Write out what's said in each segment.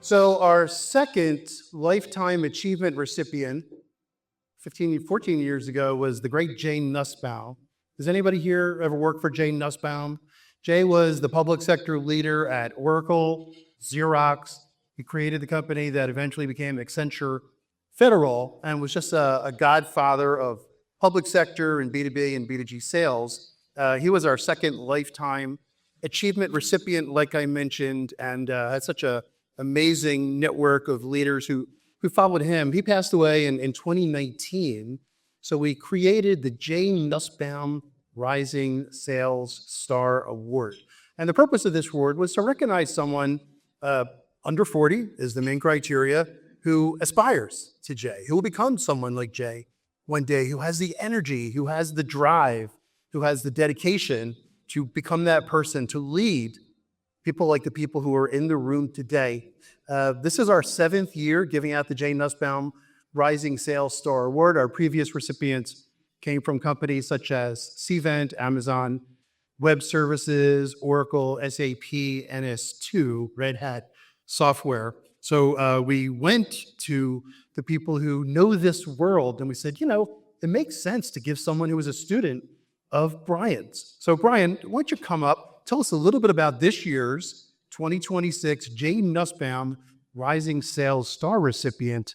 So our second Lifetime Achievement recipient 14 years ago was the great Jay Nussbaum. Does anybody here ever work for Jay Nussbaum? Jay was the public sector leader at Oracle, Xerox. He created the company that eventually became Accenture Federal and was just a godfather of public sector and B2B and B2G sales. He was our second Lifetime Achievement recipient, like I mentioned, and had such an amazing network of leaders who followed him. He passed away in 2019, so we created the Jay Nussbaum Rising Sales Star Award. And the purpose of this award was to recognize someone under 40 is the main criteria, who aspires to Jay, who will become someone like Jay one day, who has the energy, who has the drive, who has the dedication to become that person, to lead people like the people who are in the room today. This is our 7th year giving out the Jay Nussbaum Rising Sales Star Award. Our previous recipients came from companies such as Cvent, Amazon Web Services, Oracle, SAP, NS2, Red Hat Software. So we went to the people who know this world and we said, it makes sense to give someone who was a student of Brian's. So Brian, why don't you come up, tell us a little bit about this year's 2026 Jay Nussbaum Rising Sales Star recipient,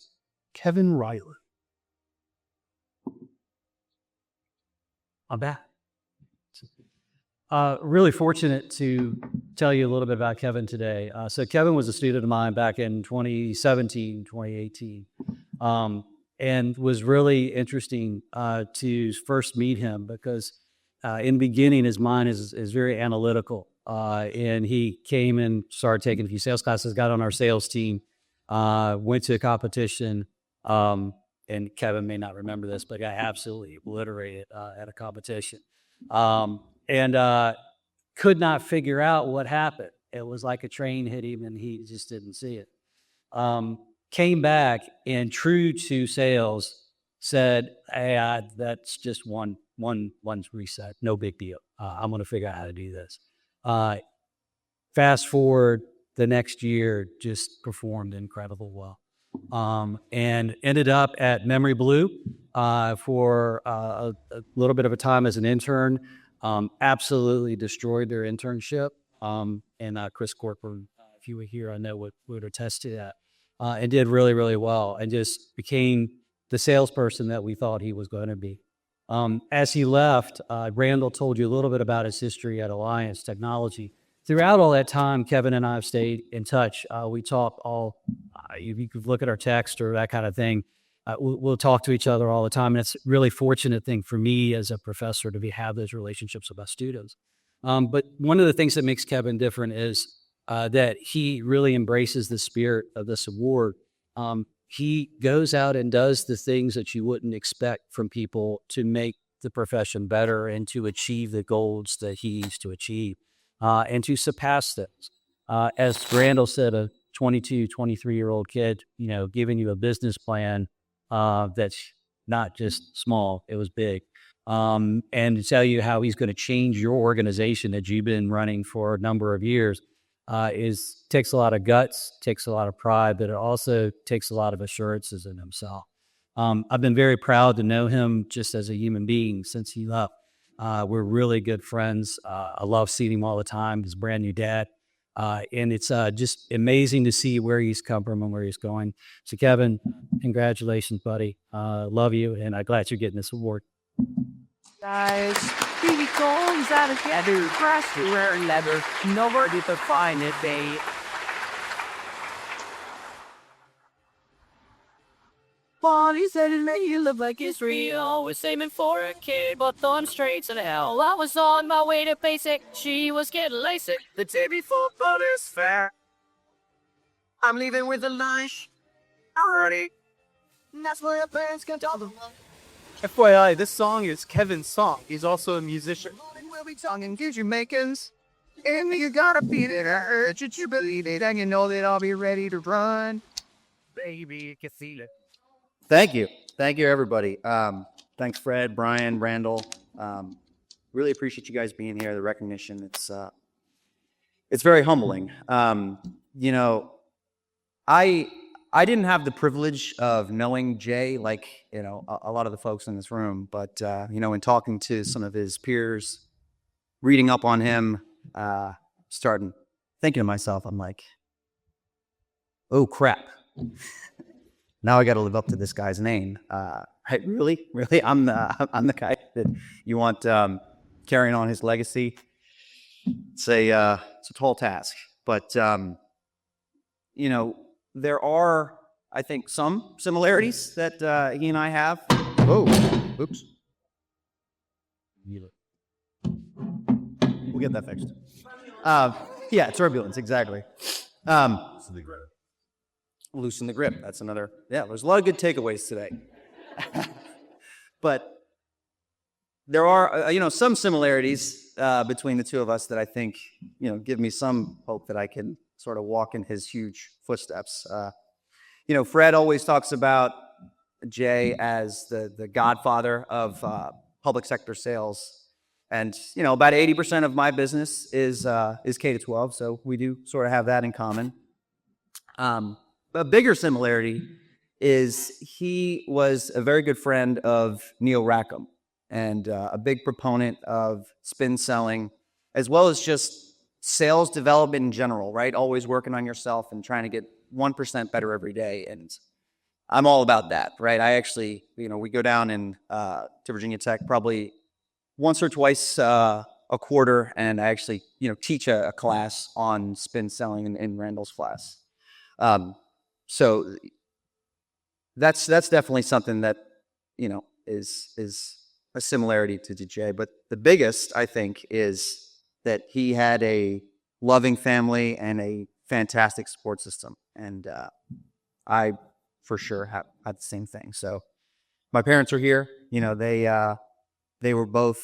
Kevin Reilly. I'm back. Really fortunate to tell you a little bit about Kevin today. So Kevin was a student of mine back in 2017, 2018, and was really interesting to first meet him because in the beginning, his mind is very analytical. And he came and started taking a few sales classes, got on our sales team, went to a competition, and Kevin may not remember this, but got absolutely obliterated at a competition. And could not figure out what happened. It was like a train hit him and he just didn't see it. Came back and true to sales said, hey, that's just one reset, no big deal. I'm gonna figure out how to do this. Fast forward the next year, just performed incredibly well. And ended up at Memory Blue for a little bit of a time as an intern. Absolutely destroyed their internship. And Chris Corcoran, if you were here, I know would attest to that. And did really, really well and just became the salesperson that we thought he was going to be. As he left, Randall told you a little bit about his history at Alliance Technology. Throughout all that time, Kevin and I have stayed in touch. We talk you could look at our text or that kind of thing. We'll talk to each other all the time. And it's a really fortunate thing for me as a professor to have those relationships with our students. But one of the things that makes Kevin different is that he really embraces the spirit of this award. He goes out and does the things that you wouldn't expect from people to make the profession better and to achieve the goals that he needs to achieve and to surpass those. As Randall said, a 22, 23-year-old kid, giving you a business plan that's not just small, it was big. And to tell you how he's going to change your organization that you've been running for a number of years takes a lot of guts, takes a lot of pride, but it also takes a lot of assurances in himself. I've been very proud to know him just as a human being since he left. We're really good friends. I love seeing him all the time, his brand new dad. And it's just amazing to see where he's come from and where he's going. So Kevin, congratulations, buddy. Love you, and I'm glad you're getting this award. Guys, TV calls out of together, crash to rare leather, nowhere to find it, babe. Bonnie said it made you look like it's real. Was aiming for a kid, but on straight to hell. I was on my way to basic, she was getting LASIK. The day before Butters Fair. I'm leaving with a lunch. Already. And that's why your parents can tell them. FYI, this song is Kevin's song. He's also a musician. We'll be talking to Jamaicans. And you gotta beat it, I urge you to believe it. And you know that I'll be ready to run. Baby, you can feel it. Thank you. Thank you, everybody. Thanks, Fred, Brian, Randall. Really appreciate you guys being here, the recognition. It's very humbling. I didn't have the privilege of knowing Jay like, a lot of the folks in this room, but, in talking to some of his peers, reading up on him, starting thinking to myself, I'm like, oh crap. Now I got to live up to this guy's name. Right, really? I'm the guy that you want carrying on his legacy. It's a tall task, but there are, I think, some similarities that he and I have. Oh, oops. We'll get that fixed. Yeah, turbulence, exactly. Loosen the grip. That's another. Yeah, there's a lot of good takeaways today. But there are, some similarities between the two of us that I think, give me some hope that I can sort of walk in his huge footsteps. Fred always talks about Jay as the godfather of public sector sales. And, about 80% of my business is K-12, so we do sort of have that in common. A bigger similarity is he was a very good friend of Neil Rackham and a big proponent of spin selling, as well as just sales development in general, right? Always working on yourself and trying to get 1% better every day. And I'm all about that, right? I actually, we go down to Virginia Tech probably once or twice a quarter, and I actually, teach a class on spin selling in Randall's class. So that's definitely something that, is a similarity to Jay. But the biggest, I think, is that he had a loving family and a fantastic support system. And I, for sure, had the same thing. So my parents are here. They were both,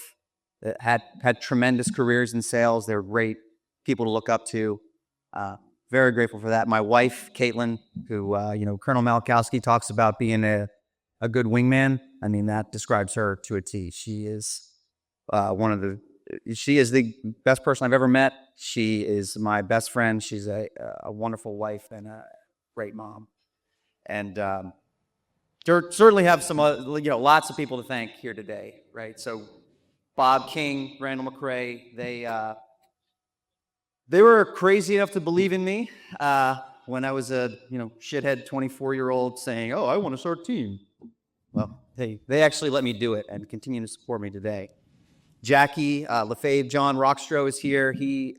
had tremendous careers in sales. They were great people to look up to. Very grateful for that. My wife, Caitlin, who, Colonel Malakowski talks about being a good wingman. I mean, that describes her to a T. She is she is the best person I've ever met. She is my best friend. She's a wonderful wife and a great mom. And certainly have some, lots of people to thank here today, right? So Bob King, Randall McRae, they were crazy enough to believe in me when I was a shithead 24-year-old saying, "Oh, I want to start a team." Well, they actually let me do it and continue to support me today. Jackie Lefebvre, John Rockstro is here. He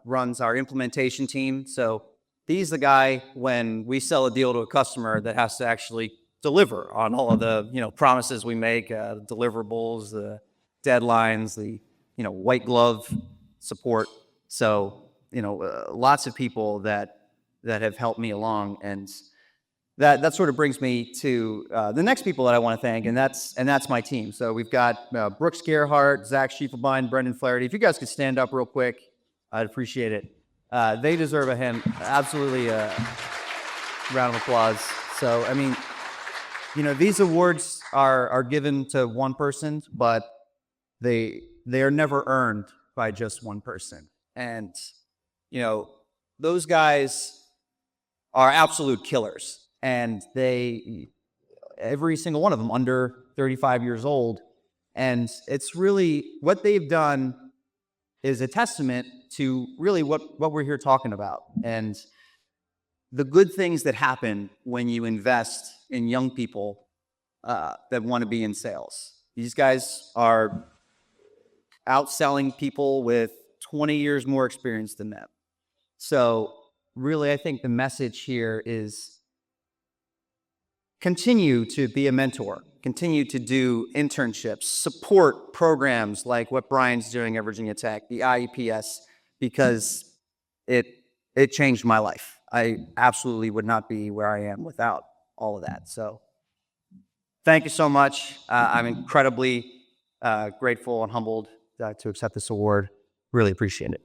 runs our implementation team. So he's the guy when we sell a deal to a customer that has to actually deliver on all of the promises we make, deliverables, the deadlines, the white glove support. So lots of people that have helped me along, and that sort of brings me to the next people that I want to thank, and that's my team. So we've got Brooks Gerhardt, Zach Schiefelbein, Brendan Flaherty. If you guys could stand up real quick, I'd appreciate it. They deserve absolutely a round of applause. So I mean, these awards are given to one person, but they are never earned by just one person. And those guys are absolute killers. And every single one of them under 35 years old. And it's really, what they've done is a testament to really what we're here talking about. And the good things that happen when you invest in young people that want to be in sales. These guys are outselling people with 20 years more experience than them. So really, I think the message here is continue to be a mentor, continue to do internships, support programs like what Brian's doing at Virginia Tech, the IEPS, because it changed my life. I absolutely would not be where I am without all of that. So thank you so much. I'm incredibly grateful and humbled to accept this award. Really appreciate it.